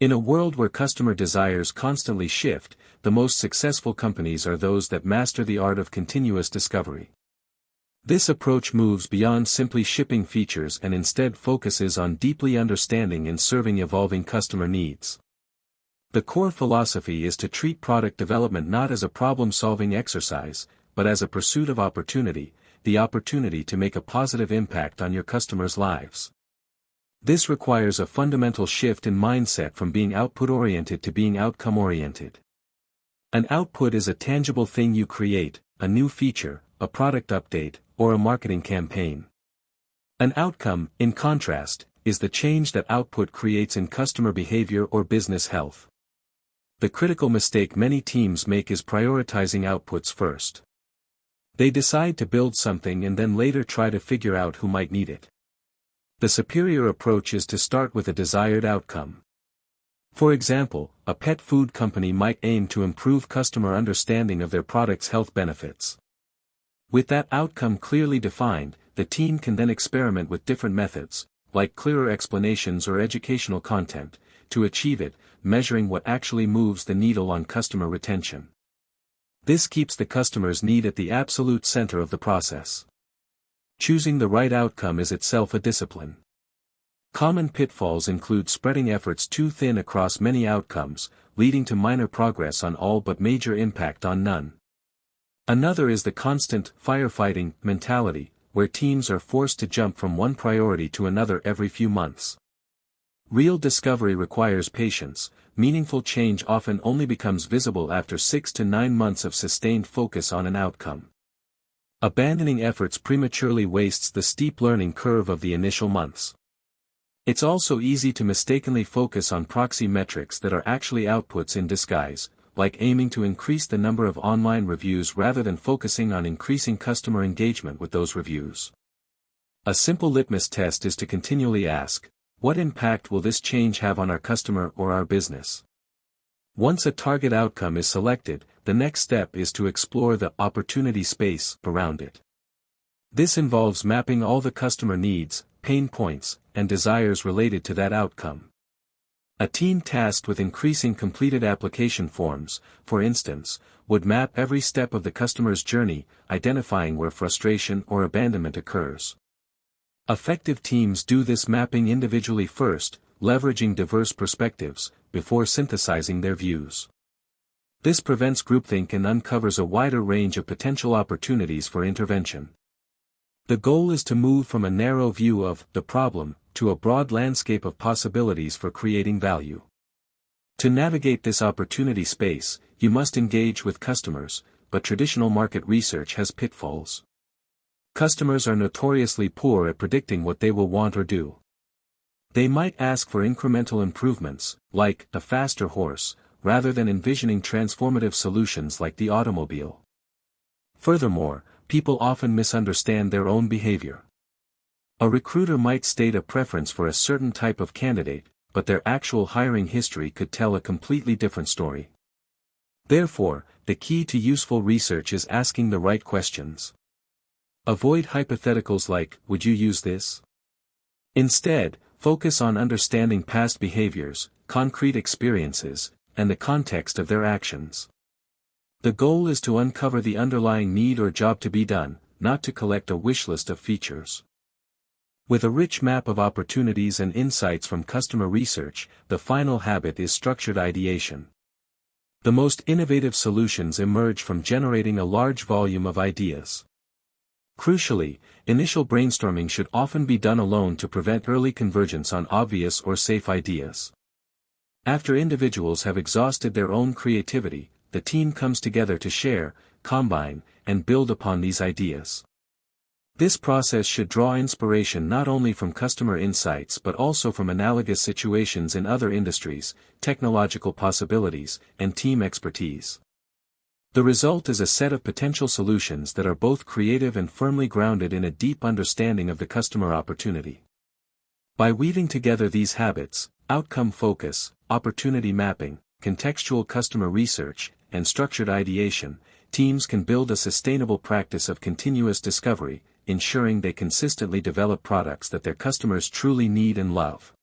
In a world where customer desires constantly shift, the most successful companies are those that master the art of continuous discovery. This approach moves beyond simply shipping features and instead focuses on deeply understanding and serving evolving customer needs. The core philosophy is to treat product development not as a problem-solving exercise, but as a pursuit of opportunity, the opportunity to make a positive impact on your customers' lives. This requires a fundamental shift in mindset from being output-oriented to being outcome-oriented. An output is a tangible thing you create, a new feature, a product update, or a marketing campaign. An outcome, in contrast, is the change that output creates in customer behavior or business health. The critical mistake many teams make is prioritizing outputs first. They decide to build something and then later try to figure out who might need it. The superior approach is to start with a desired outcome. For example, a pet food company might aim to improve customer understanding of their product's health benefits. With that outcome clearly defined, the team can then experiment with different methods, like clearer explanations or educational content, to achieve it, measuring what actually moves the needle on customer retention. This keeps the customer's need at the absolute center of the process. Choosing the right outcome is itself a discipline. Common pitfalls include spreading efforts too thin across many outcomes, leading to minor progress on all but major impact on none. Another is the constant firefighting mentality, where teams are forced to jump from one priority to another every few months. Real discovery requires patience. Meaningful change often only becomes visible after 6 to 9 months of sustained focus on an outcome. Abandoning efforts prematurely wastes the steep learning curve of the initial months. It's also easy to mistakenly focus on proxy metrics that are actually outputs in disguise, like aiming to increase the number of online reviews rather than focusing on increasing customer engagement with those reviews. A simple litmus test is to continually ask, what impact will this change have on our customer or our business? Once a target outcome is selected, the next step is to explore the opportunity space around it. This involves mapping all the customer needs, pain points, and desires related to that outcome. A team tasked with increasing completed application forms, for instance, would map every step of the customer's journey, identifying where frustration or abandonment occurs. Effective teams do this mapping individually first, leveraging diverse perspectives, before synthesizing their views. This prevents groupthink and uncovers a wider range of potential opportunities for intervention. The goal is to move from a narrow view of the problem to a broad landscape of possibilities for creating value. To navigate this opportunity space, you must engage with customers, but traditional market research has pitfalls. Customers are notoriously poor at predicting what they will want or do. They might ask for incremental improvements, like a faster horse, rather than envisioning transformative solutions like the automobile. Furthermore, people often misunderstand their own behavior. A recruiter might state a preference for a certain type of candidate, but their actual hiring history could tell a completely different story. Therefore, the key to useful research is asking the right questions. Avoid hypotheticals like, "Would you use this?" Instead, focus on understanding past behaviors, concrete experiences, and the context of their actions. The goal is to uncover the underlying need or job to be done, not to collect a wish list of features. With a rich map of opportunities and insights from customer research, the final habit is structured ideation. The most innovative solutions emerge from generating a large volume of ideas. Crucially, initial brainstorming should often be done alone to prevent early convergence on obvious or safe ideas. After individuals have exhausted their own creativity, the team comes together to share, combine, and build upon these ideas. This process should draw inspiration not only from customer insights but also from analogous situations in other industries, technological possibilities, and team expertise. The result is a set of potential solutions that are both creative and firmly grounded in a deep understanding of the customer opportunity. By weaving together these habits, outcome focus, opportunity mapping, contextual customer research, and structured ideation, teams can build a sustainable practice of continuous discovery, ensuring they consistently develop products that their customers truly need and love.